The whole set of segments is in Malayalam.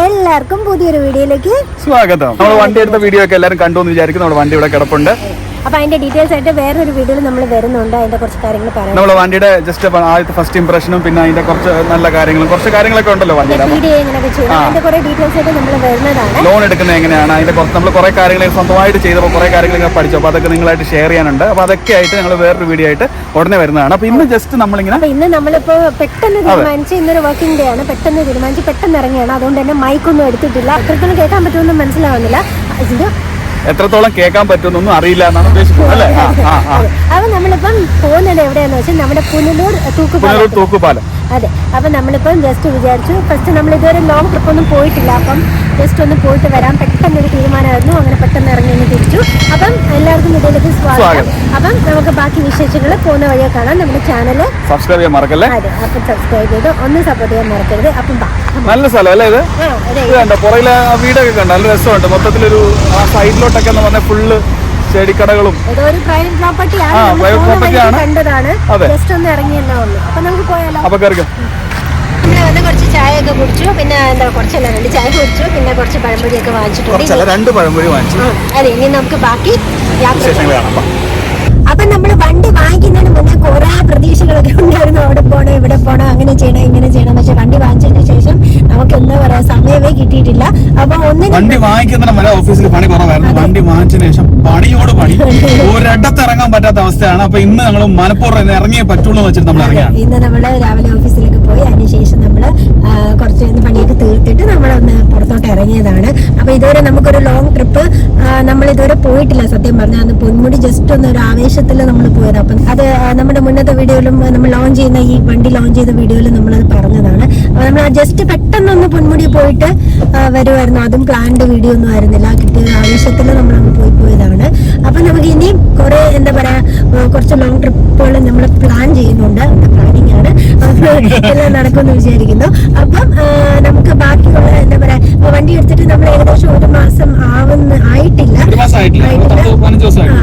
എല്ലാവർക്കും പുതിയൊരു വീഡിയോയിലേക്ക് സ്വാഗതം. നമ്മൾ വണ്ടി എടുത്ത വീഡിയോ ഒക്കെ എല്ലാവരും കണ്ടു എന്ന് വിചാരിക്കും. നമ്മുടെ വണ്ടി ഇവിടെ കിടപ്പുണ്ട്. അപ്പൊ അതിന്റെ ഡീറ്റെയിൽസ് ആയിട്ട് വേറൊരു വീഡിയോയിൽ നമ്മൾ വരുന്നുണ്ട്. അതിന്റെ കുറച്ച് കാര്യങ്ങൾ പറയാം. നമ്മുടെ വണ്ടിയുടെ ജസ്റ്റ് ആദ്യത്തെ ഫസ്റ്റ് ഇംപ്രഷനും പിന്നെ അതിന്റെ കുറച്ച് നല്ല കാര്യങ്ങളും കുറച്ച് കാര്യങ്ങളൊക്കെ ഉണ്ടല്ലോ വണ്ടിയുടെ വീഡിയോ എങ്ങനെയൊക്കെ ചെയ്യണം അതിന്റെ കുറെ ഡീറ്റെയിൽസ് ആയിട്ട് നമ്മൾ വരുന്നതാണ്. ലോൺ എടുക്കുന്നത് എങ്ങനെയാണ് അതിന്റെ കുറച്ച് നമ്മൾ കുറെ കാര്യങ്ങൾ സ്വന്തമായിട്ട് ചെയ്തപ്പോൾ കുറെ കാര്യങ്ങൾ പഠിച്ചു. അപ്പോൾ അതൊക്കെ നിങ്ങളായിട്ട് ഷെയർ ചെയ്യാനുണ്ട്. അപ്പോൾ അതൊക്കെ ആയിട്ട് ഞങ്ങൾ വേറൊരു വീഡിയോ ആയിട്ട് ഉടനെ വരുന്നതാണ്. അപ്പോൾ ഇന്ന് ജസ്റ്റ് നമ്മളിങ്ങനെ ഇന്ന് നമ്മളിപ്പോ പെട്ടെന്ന് തീരുമാനിച്ച് ഇന്നൊരു വർക്കിംഗ് ഡേ ആണ്. പെട്ടെന്ന് തീരുമാനിച്ച് പെട്ടെന്ന് ഇറങ്ങിയാണ്. അതുകൊണ്ട് തന്നെ മൈക്കൊന്നും എടുത്തിട്ടില്ല. എത്രത്തോളം കേൾക്കാൻ പറ്റുമെന്ന് മനസ്സിലാവുന്നില്ല. എത്രത്തോളം കേൾക്കാൻ പറ്റുമെന്നൊന്നും അറിയില്ല എന്നാണ് ഉദ്ദേശിക്കുന്നത് അല്ലേ? അപ്പൊ നമ്മളിപ്പം പോകുന്നത് എവിടെയാന്ന് വെച്ചാൽ നമ്മുടെ പുനലൂർ തൂക്കുപാലം. അതെ. അപ്പം നമ്മളിപ്പം ജസ്റ്റ് വിചാരിച്ചു ഫസ്റ്റ് നമ്മൾ ഇതുവരെ ലോങ് ട്രിപ്പ് ഒന്നും പോയിട്ടില്ല. അപ്പം ജസ്റ്റ് ഒന്ന് പോയിട്ട് വരാം. പെട്ടെന്നൊരു തീരുമാനമായിരുന്നു. അങ്ങനെ പെട്ടെന്ന് ഇറങ്ങി ഒന്ന് തിരിച്ചു. അപ്പം എല്ലാവർക്കും ഇതിലേക്ക് സ്വാഗതം. അപ്പം നമുക്ക് ബാക്കി വിശേഷങ്ങൾ പോകുന്ന വഴിയെ കാണാം. നമ്മുടെ ചാനൽ സബ്സ്ക്രൈബ് ചെയ്യാൻ മറക്കല്ലേ? അതെ. അപ്പം സബ്സ്ക്രൈബ് ചെയ്ത് ഒന്ന് സപ്പോർട്ട് ചെയ്യാൻ മറക്കരുത്. അപ്പം നല്ല സ്ഥലം അല്ലേ ഇത്? കണ്ടോ പുറകിലെ വീടൊക്കെ കണ്ടോ? നല്ല രസമുണ്ട്. മൊത്തത്തിലൊരു ആ സൈഡിലോട്ടൊക്കെ എന്ന് പറഞ്ഞാൽ ഫുള്ള് ചെടിക്കടകളും പ്രൈവറ്റ് പ്രോപ്പർട്ടിയാണ്. കണ്ടതാണ്. ജസ്റ്റ് ഒന്ന് ഇറങ്ങിയെന്നേ ഉള്ളൂ. അപ്പൊ നമുക്ക് പോയാലോ? അപ്പൊ കയറിക്കോ. നമ്മള് വന്ന് കുറച്ച് ചായ ഒക്കെ കുടിച്ചു. പിന്നെ എന്താ കുറച്ചല്ല 2 ചായ കുടിച്ചു. പിന്നെ കുറച്ച് പഴംപൊരിയൊക്കെ വാങ്ങിച്ചിട്ടുണ്ട്. 2 പഴംപൊരി വാങ്ങിച്ചു. അതെ. ഇനി നമുക്ക് ബാക്കി വിശേഷങ്ങൾ കാണാം. അപ്പൊ നമ്മള് വണ്ടി വാങ്ങിക്കുന്നതിന് മുന്നേ കുറെ പ്രതീക്ഷകളൊക്കെ ഉണ്ടായിരുന്നു. അവിടെ പോണോ ഇവിടെ പോണോ അങ്ങനെ ചെയ്യണം ഇങ്ങനെ ചെയ്യണം. പക്ഷെ വണ്ടി വാങ്ങിച്ചതിന് ശേഷം നമുക്ക് എന്താ പറയാ സമയമേ കിട്ടിയിട്ടില്ല. അപ്പൊ വണ്ടി വാങ്ങിക്കുന്ന ഓഫീസിൽ പണി കുറവായിരുന്നു. വണ്ടി വാങ്ങിച്ചതിന് ശേഷം പണിയോട് പണി ഒരിടത്ത് ഇറങ്ങാൻ പറ്റാത്ത അവസ്ഥയാണ്. അപ്പൊ ഇന്ന് നമ്മൾ മനഃപൂർവ്വം ഇറങ്ങിയേ പറ്റുള്ളൂ വെച്ചിട്ട് നമ്മൾ ഇറങ്ങിയാണ്. ഇന്ന് നമ്മള് രാവിലെ ഓഫീസിലേക്ക് പോയി. അതിനുശേഷം നമ്മള് കുറച്ച് പണിയൊക്കെ തീർത്തിട്ട് നമ്മളൊന്ന് പുറത്തോട്ട് ഇറങ്ങിയതാണ്. അപ്പൊ ഇതുവരെ നമുക്കൊരു ലോങ് ട്രിപ്പ് നമ്മൾ ഇതുവരെ പോയിട്ടില്ല. സത്യം പറഞ്ഞാൽ അന്ന് പൊന്മുടി ജസ്റ്റ് ഒന്ന് ഒരു ആവേശത്തിൽ നമ്മൾ പോയത്. അപ്പം അത് നമ്മുടെ മുന്നത്തെ വീഡിയോയിലും നമ്മൾ ലോഞ്ച് ചെയ്യുന്ന ഈ വണ്ടി ലോഞ്ച് ചെയ്ത വീഡിയോയിലും നമ്മളത് പറഞ്ഞതാണ്. അപ്പൊ നമ്മൾ ജസ്റ്റ് പെട്ടെന്നൊന്ന് പൊന്മുടി പോയിട്ട് വരുമായിരുന്നു. അതും പ്ലാൻഡ് വീഡിയോ ഒന്നും ആയിരുന്നില്ല. കിട്ടിയ ആവേശത്തിൽ നമ്മളങ്ങ് പോയതാണ്. അപ്പൊ നമുക്ക് ഇനിയും കുറെ എന്താ പറയാ കുറച്ച് ലോങ് ട്രിപ്പുകൾ നമ്മൾ പ്ലാൻ ചെയ്യുന്നുണ്ട്. പ്ലാനിങ് ആണ്. എല്ലാം നടക്കുമെന്ന് വിചാരിക്കുന്നു. അപ്പം നമുക്ക് ബാക്കിയുള്ള എന്താ പറയാ വണ്ടി എടുത്തിട്ട് നമ്മൾ ഏകദേശം 1 മാസം ആയിട്ടില്ല.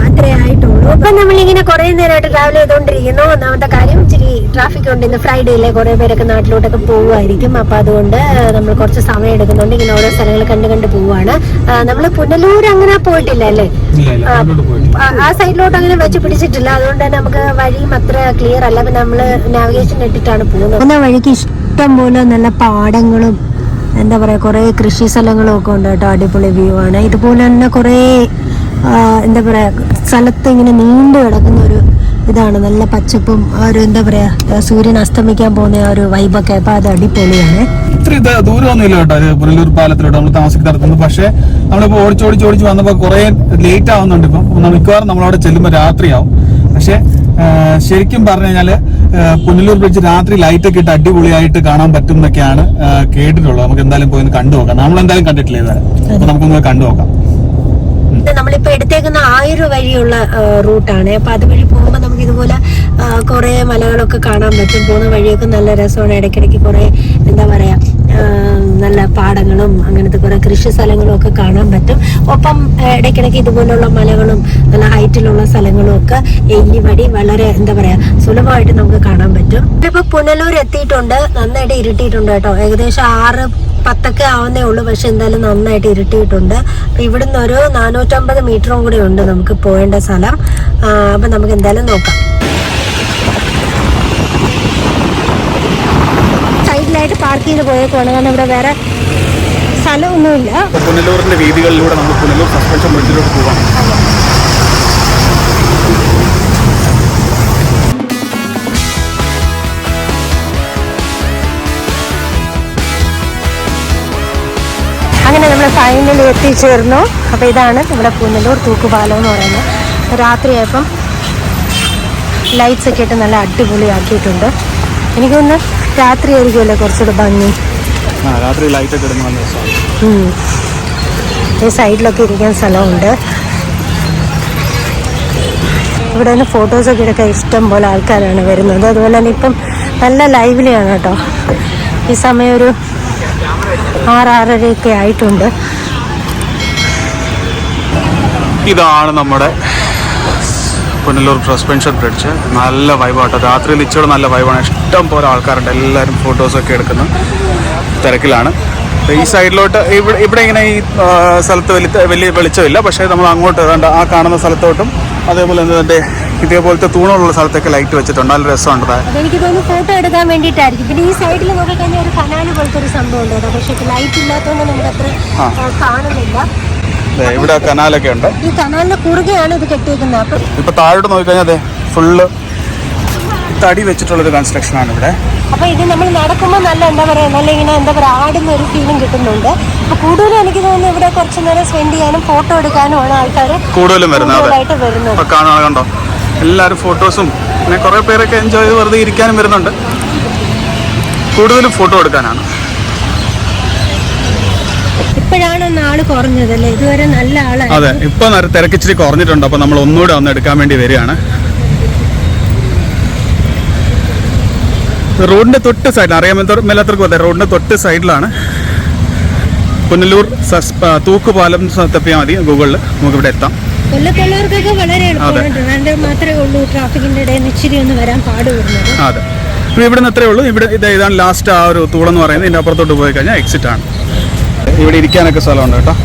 അത്രേ ആയിട്ടുള്ളൂ. അപ്പൊ നമ്മളിങ്ങനെ കുറെ നേരമായിട്ട് ട്രാവൽ ചെയ്തോണ്ടിരിക്കുന്നു. ഒന്നാമത്തെ കാര്യം ഇച്ചിരി ട്രാഫിക് ഉണ്ട്. ഇന്ന് ഫ്രൈഡേയിലെ കുറെ പേരൊക്കെ നാട്ടിലോട്ടൊക്കെ പോവുമായിരിക്കും. അപ്പൊ അതുകൊണ്ട് നമ്മൾ കുറച്ച് സമയം എടുക്കുന്നുണ്ട്. ഇങ്ങനെ ഓരോ സ്ഥലങ്ങൾ കണ്ട് പോവാണ്. നമ്മള് പുനലൂർ അങ്ങനെ പോയിട്ടില്ല അല്ലേ? ആ സൈഡിലോട്ട് അങ്ങനെ വെച്ച് പിടിച്ചിട്ടില്ല. അതുകൊണ്ട് തന്നെ നമുക്ക് വഴിയും അത്ര ക്ലിയർ അല്ല. അപ്പൊ നമ്മള് നാവിഗേഷൻ ഇട്ടിട്ടാണ് പോകുന്നത്. ആ വഴിക്ക് ഇഷ്ടം പോലെ നല്ല പാടങ്ങളും എന്താ പറയാ കുറെ കൃഷി സ്ഥലങ്ങളും ഒക്കെ ഉണ്ട് കേട്ടോ. അടിപൊളി വ്യൂ ആണ്. ഇതുപോലെ തന്നെ കുറെ എന്താ പറയാ സ്ഥലത്ത് ഇങ്ങനെ നീണ്ടു കിടക്കുന്ന ഒരു ഇതാണ്. നല്ല പച്ചപ്പും ഒരു എന്താ പറയാ സൂര്യൻ അസ്തമിക്കാൻ പോകുന്ന ഒരു വൈബൊക്കെ. അപ്പൊ അത് അടിപൊളിയാണ്. ഇത്ര ദൂരമൊന്നുമില്ല കേട്ടോ പുനലൂർ പാലത്തിലോട്ട് നമ്മൾ താമസിക്കുന്നത്. പക്ഷെ നമ്മളിപ്പോ ഓടിച്ചോടിച്ച് വന്നപ്പോ കുറെ ലേറ്റ് ആവുന്നുണ്ട്. ഇപ്പം മിക്കവാറും നമ്മളവിടെ ചെല്ലുമ്പോൾ രാത്രിയാവും. പക്ഷെ ശരിക്കും പറഞ്ഞു കഴിഞ്ഞാല് പുനലൂർ ബ്രിഡ്ജ് രാത്രി ലൈറ്റ് ഒക്കെ ഇട്ട് അടിപൊളിയായിട്ട് കാണാൻ പറ്റും എന്നൊക്കെയാണ് കേട്ടിട്ടുള്ളത്. നമുക്ക് എന്തായാലും പോയി കണ്ടു നോക്കാം. നമ്മളെന്തായാലും കണ്ടിട്ടില്ല ഇതുവരെ. അപ്പൊ നമുക്കൊന്ന് കണ്ടു നോക്കാം. നമ്മളിപ്പോ എടുത്തേക്കുന്ന ആയൂർ വഴിയുള്ള റൂട്ടാണ്. അപ്പൊ അതുവഴി പോകുമ്പോ നമുക്ക് ഇതുപോലെ കുറെ മലകളൊക്കെ കാണാൻ പറ്റും. പോകുന്ന വഴിയൊക്കെ നല്ല രസമാണ്. ഇടയ്ക്കിടയ്ക്ക് കുറെ എന്താ പറയാ നല്ല പാടങ്ങളും അങ്ങനത്തെ കുറെ കൃഷി സ്ഥലങ്ങളും ഒക്കെ കാണാൻ പറ്റും. ഒപ്പം ഇടയ്ക്കിടയ്ക്ക് ഇതുപോലുള്ള മലകളും നല്ല ഹൈറ്റിലുള്ള സ്ഥലങ്ങളും ഒക്കെ ഈ വഴി വളരെ എന്താ പറയാ സുലഭമായിട്ട് നമുക്ക് കാണാൻ പറ്റും. ഇപ്പൊ പുനലൂർ എത്തിയിട്ടുണ്ട്. നന്നായിട്ട് ഇരുട്ടിയിട്ടുണ്ട് കേട്ടോ. ഏകദേശം 6:10 ആവുന്നേ ഉള്ളൂ. പക്ഷെ എന്തായാലും നന്നായിട്ട് ഇരുട്ടിയിട്ടുണ്ട്. ഇവിടുന്ന് ഒരു 450 മീറ്ററും കൂടെ ഉണ്ട് നമുക്ക് പോകേണ്ട സ്ഥലം. അപ്പൊ നമുക്ക് എന്തായാലും നോക്കാം. സൈഡിലായിട്ട് പാർക്ക് ചെയ്ത് പോയേക്കുവാണ്. കാരണം ഇവിടെ വേറെ സ്ഥലമൊന്നുമില്ല. പുനലൂരിന്റെ വീതികളിലൂടെ നമ്മൾ പുനലൂർ സസ്പെൻഷൻ ബ്രിഡ്ജിലോട്ട് പോകാം. അങ്ങനെ നമ്മൾ ഫൈനലി എത്തിച്ചേർന്നു. അപ്പോൾ ഇതാണ് നമ്മുടെ പുനലൂർ തൂക്കുപാലം എന്ന് പറയുന്നത്. രാത്രിയായപ്പം ലൈറ്റ്സ് ഒക്കെ ഇട്ട് നല്ല അടിപൊളിയാക്കിയിട്ടുണ്ട്. എനിക്കൊന്ന് രാത്രി ആയിരിക്കുമല്ലേ കുറച്ചുകൂടെ ഭംഗി. ഈ സൈഡിലൊക്കെ ഇരിക്കാൻ സ്ഥലമുണ്ട്. ഇവിടെ നിന്ന് ഫോട്ടോസൊക്കെ എടുക്കാൻ ഇഷ്ടം പോലെ ആൾക്കാരാണ് വരുന്നത്. അതുപോലെ തന്നെ ഇപ്പം നല്ല ലൈവ്ലിയാണ് കേട്ടോ. ഈ സമയം ഒരു 6-6:30 ആയിട്ടുണ്ട്. ഇതാണ് നമ്മുടെ പുനലൂർ സസ്പെൻഷൻ ബ്രിഡ്ജ്. നല്ല വൈബാട്ടോ. രാത്രിയിൽ ഇച്ചിരി നല്ല വൈബാണ്. ഇഷ്ടം പോലെ ആൾക്കാരുണ്ട്. എല്ലാവരും ഫോട്ടോസൊക്കെ എടുക്കുന്ന തിരക്കിലാണ്. ഈ സൈഡിലോട്ട് ഇവിടെ ഇങ്ങനെ ഈ സ്ഥലത്ത് വലിയ വെളിച്ചമില്ല. പക്ഷേ നമ്മൾ അങ്ങോട്ട് ആ കാണുന്ന സ്ഥലത്തോട്ടും അതേപോലെ തന്നെ ഇതേപോലത്തെ തൂണുള്ള സ്ഥലത്തൊക്കെ ലൈറ്റ് വെച്ചിട്ടുണ്ട്. നല്ല രസമുണ്ട്. എനിക്ക് തോന്നുന്നു ഫോട്ടോ എടുക്കാൻ വേണ്ടിയിട്ടായിരിക്കും. പിന്നെ ഈ സൈഡിൽ നോക്കിക്കഴിഞ്ഞാൽ ഒരു കനാല് പോലത്തെ ഒരു സംഭവം ഉണ്ട് കേട്ടോ. പക്ഷേ ലൈറ്റ് ഇല്ലാത്തതുകൊണ്ട് നമുക്ക് അത്ര കാണുന്നില്ല. ഇവിടെ കനാലൊക്കെ ഉണ്ട്. ഈ കനാലിന് കുറുകെയാണ് ഇത് കെട്ടിയിരിക്കുന്നത്. അപ്പൊ ഇപ്പൊ താഴോട്ട് നോക്കിക്കഴിഞ്ഞാൽ അതെ ഫുള്ള് തടി വെച്ചിട്ടുള്ളൊരു കൺസ്ട്രക്ഷൻ ആണ് ഇവിടെ. അപ്പൊ ഇത് നമ്മൾ നടക്കുമ്പോൾ നല്ല എന്താ പറയാ, നല്ല ഇങ്ങനെ എന്താ പറയാ ആടുന്ന ഒരു ഫീലിംഗ് കിട്ടുന്നുണ്ട്. അപ്പൊ കൂടുതലും എനിക്ക് തോന്നുന്നു ഇവിടെ കുറച്ചു നേരം സ്പെൻഡ് ചെയ്യാനും ഫോട്ടോ എടുക്കാനുമാണ് ആൾക്കാർ കൂടുതലും കൂടുതലായിട്ട് വരുന്നത്. കണ്ടോ എല്ലാവരും ഫോട്ടോസും പിന്നെ കുറെ പേരൊക്കെ എൻജോയ് ചെയ്ത് വെറുതെ ഇരിക്കാനും വരുന്നുണ്ട്. കൂടുതലും ഫോട്ടോ എടുക്കാനാണ്. ഇപ്പോഴാണ് ഒന്ന് ആള് കുറഞ്ഞതല്ലേ, ഇതുവരെ നല്ല ആളാണ്. അതെ, ഇപ്പൊ തിരക്കിച്ചിരി കുറഞ്ഞിട്ടുണ്ട്. അപ്പൊ നമ്മൾ ഒന്നുകൂടെ ഒന്ന് എടുക്കാൻ വേണ്ടി വരികയാണ്. റോഡിന്റെ തൊട്ട് സൈഡിൽ അറിയാമെല്ലാത്തവർക്കും അതെ, റോഡിന്റെ തൊട്ട് സൈഡിലാണ് പുനലൂർ തൂക്കുപാലം തപ്പിയാൽ മതി ഗൂഗിളിൽ, നമുക്ക് ഇവിടെ എത്താം. കൊല്ലത്തുള്ളവർക്കൊക്കെ വളരെ എളുപ്പമാണ്. മാത്രമേ ഉള്ളൂ ട്രാഫിക്കിന്റെ ഇടയിൽ ഇച്ചിരി ഒന്ന് വരാൻ പാട് വരുന്നത്. അതെ, ഇപ്പൊ ഇവിടെ നിന്ന് അത്രേ ഉള്ളൂ. ഇവിടെ ഇതാണ് ലാസ്റ്റ് ആ ഒരു തൂളെന്ന് പറയുന്നത്. ഇതിന്റെ അപ്പുറത്തോട്ട് പോയി കഴിഞ്ഞാൽ എക്സിറ്റ് ആണ്. ഇവിടെ ഇരിക്കാനൊക്കെ സ്ഥലമുണ്ട് കേട്ടോ.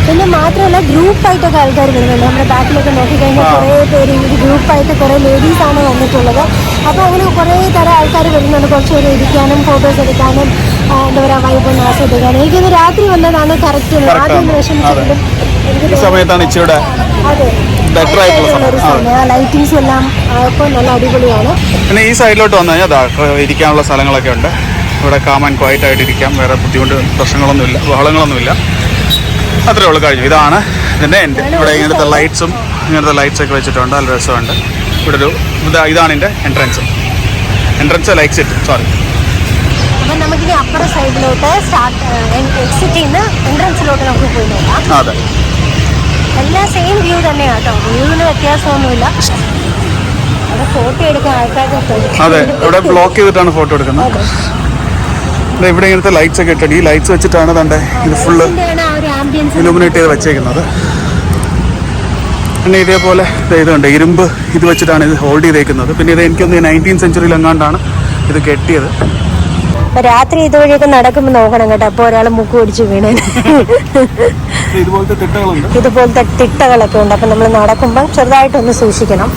പിന്നെ മാത്രമല്ല ഗ്രൂപ്പായിട്ടൊക്കെ ആൾക്കാർ വരുന്നുണ്ട്. നമ്മുടെ ബാക്കിലൊക്കെ നോക്കിക്കഴിഞ്ഞാൽ കുറേ പേര് ഗ്രൂപ്പായിട്ട് കുറേ ലേഡീസാണ് വന്നിട്ടുള്ളത്. അപ്പോൾ അങ്ങനെ കുറേ തരം ആൾക്കാർ വരുന്നുണ്ട്. കുറച്ച് പേര് ഇരിക്കാനും ഫോട്ടോസ് എടുക്കാനും എന്താ പറയുക വൈബൊന്ന് ആസ്വദിക്കാനും. എനിക്കൊന്ന് രാത്രി വന്നതാണ് കറക്റ്റ്. ആദ്യം വിഷമിച്ചിട്ടും സമയത്താണ് ഇച്ചിരി ലൈറ്റിങ്സ് എല്ലാം ഇപ്പോൾ നല്ല അടിപൊളിയാണ്. പിന്നെ ഈ സൈഡിലോട്ട് വന്നു കഴിഞ്ഞാൽ ഇരിക്കാനുള്ള സ്ഥലങ്ങളൊക്കെ ഉണ്ട്. ഇവിടെ കാമാൻ ക്വയറ്റ് ആയിട്ട് ഇരിക്കാം. വേറെ ബുദ്ധിമുട്ട് പ്രശ്നങ്ങളൊന്നുമില്ല, ബഹളങ്ങളൊന്നുമില്ല. അത്രേ ഉള്ളൂ, കഴിഞ്ഞു. ഇതാണ് ഇതിൻ്റെ എൻ്റെ. ഇവിടെ ഇങ്ങനത്തെ ലൈറ്റ്സ് ഒക്കെ വെച്ചിട്ടുണ്ട്. നല്ല രസമുണ്ട്. ഇവിടെ ഇതാണ് എൻ്റെ എൻട്രൻസ് അല്ല എക്സിറ്റ്, സോറി. അപ്പം നമുക്കിനി അപ്പുറ സൈഡിലോട്ട് എക്സിറ്റ് ചെയ്യുന്ന എൻട്രൻസിലോട്ട് നമുക്ക് പോയി നോക്കാം. അതെ, എല്ലാം സെയിം വ്യൂ തന്നെയാണ് കേട്ടോ. വ്യൂവിന് വ്യത്യാസമൊന്നുമില്ല. അവിടെ ഫോട്ടോ എടുക്കാൻ ആൾക്കാർക്ക് അതെ, ഇവിടെ ബ്ലോക്ക് ചെയ്തിട്ടാണ് ഫോട്ടോ എടുക്കുന്നത്. ഇവിടെ ഇങ്ങനത്തെ ലൈറ്റ്സ് ഒക്കെ ഇട്ടിട്ട് ഈ ലൈറ്റ്സ് വെച്ചിട്ടാണ് തന്റെ ഇത് ഫുള്ള് ഇലുമിനേറ്റ് ചെയ്ത് വെച്ചേക്കുന്നത്. പിന്നെ ഇതേപോലെ ഇതുണ്ട്, ഇരുമ്പ് ഇത് വെച്ചിട്ടാണ് ഇത് ഹോൾഡ് ചെയ്തേക്കുന്നത്. പിന്നെ ഇത് എനിക്കൊന്ന് 19th സെഞ്ചുറിയിൽ എങ്ങാണ്ടാണ് ഇത് കെട്ടിയത്. രാത്രി ഇതുവഴിയൊക്കെ നടക്കുമ്പോൾ നോക്കണം കേട്ടോ. അപ്പോൾ ഒരാൾ മുക്ക് പിടിച്ച് വീണേ. ഇതുപോലത്തെ തിട്ടകളൊക്കെ ഉണ്ട്. അപ്പം നമ്മൾ നടക്കുമ്പോൾ ചെറുതായിട്ടൊന്ന് സൂക്ഷിക്കണം.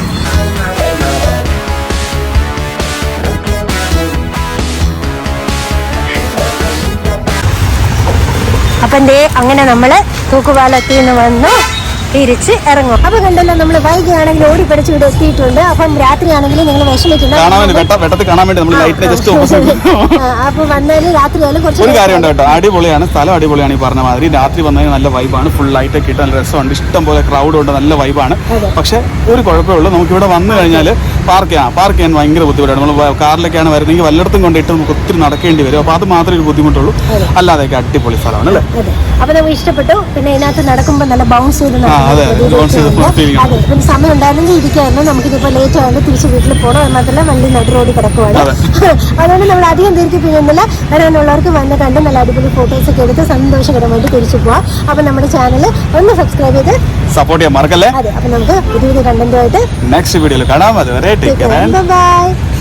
അപ്പം അങ്ങനെ നമ്മൾ തൂക്കുപാലത്തിൽ നിന്ന് വന്നു തിരിച്ച് ഇറങ്ങും. അപ്പൊ കണ്ടല്ലോ, നമ്മൾ വൈകിയാണെങ്കിൽ ഓടി പഠിച്ച് ഇവിടെ എത്തിയിട്ടുണ്ട്. അപ്പം രാത്രിയാണെങ്കിലും നിങ്ങൾ വിഷമിക്കുന്നത് അപ്പൊ വന്നാലും രാത്രിയായാലും കുറച്ച് ഒരു കാര്യമുണ്ട് കേട്ടോ. അടിപൊളിയാണ് സ്ഥലം, അടിപൊളിയാണ്. ഈ പറഞ്ഞ മാതിരി രാത്രി വന്നതിന് നല്ല വൈബാണ്. ഫുൾ ലൈറ്റ് ഒക്കെ ഇട്ട് നല്ല രസമുണ്ട്. ഇഷ്ടം പോലെ ക്രൗഡ് ഉണ്ട്, നല്ല വൈബാണ്. പക്ഷെ ഒരു കുഴപ്പമേ ഉള്ളൂ, നമുക്ക് ഇവിടെ വന്നു കഴിഞ്ഞാൽ പാർക്ക് ചെയ്യാൻ ഭയങ്കര ബുദ്ധിമുട്ടാണ്. നമ്മൾ കാറിലൊക്കെയാണ് വരുന്നതെങ്കിൽ വല്ലയിടത്തും കൊണ്ടിട്ട് നമുക്ക് ഒത്തിരി നടക്കേണ്ടി വരും. അപ്പൊ അത് മാത്രമേ ഒരു ബുദ്ധിമുട്ടുള്ളൂ. അല്ലാതെയൊക്കെ അടിപൊളി സ്ഥലമാണ് അല്ലേ. അപ്പൊ നമുക്ക് ഇഷ്ടപ്പെട്ടു. പിന്നെ ഇതിനകത്ത് നടക്കുമ്പോൾ നല്ല ബൗൺസ് ചെയ്ത് സമയം ഉണ്ടായിരുന്നെങ്കിൽ ഇരിക്കായിരുന്നു. നമുക്കിതിപ്പോൾ ലേറ്റ് ആയതുകൊണ്ട് തിരിച്ച് വീട്ടിൽ പോകണം. അതുമാത്രമല്ല വണ്ടി നടു റോഡിൽ കിടക്കുവാണ്. അതുകൊണ്ട് നമ്മൾ അധികം ദീർഘിപ്പിക്കുന്നില്ല. വരാനുള്ളവർക്ക് വന്ന് കണ്ട് നല്ല അടിപൊളി ഫോട്ടോസ് ഒക്കെ എടുത്ത് സന്തോഷകരമായിട്ട് തിരിച്ചു പോവാം. അപ്പൊ നമ്മുടെ ചാനൽ ഒന്ന് സബ്സ്ക്രൈബ് ചെയ്ത് സപ്പോർട്ട് ചെയ്യാൻ മറക്കല്ലേ. അതെ, അപ്പൊ നമുക്ക് പുതിയ കണ്ടന്റുമായിട്ട് നെക്സ്റ്റ് വീഡിയോയിൽ കാണാം. അതുവരെ ബൈ.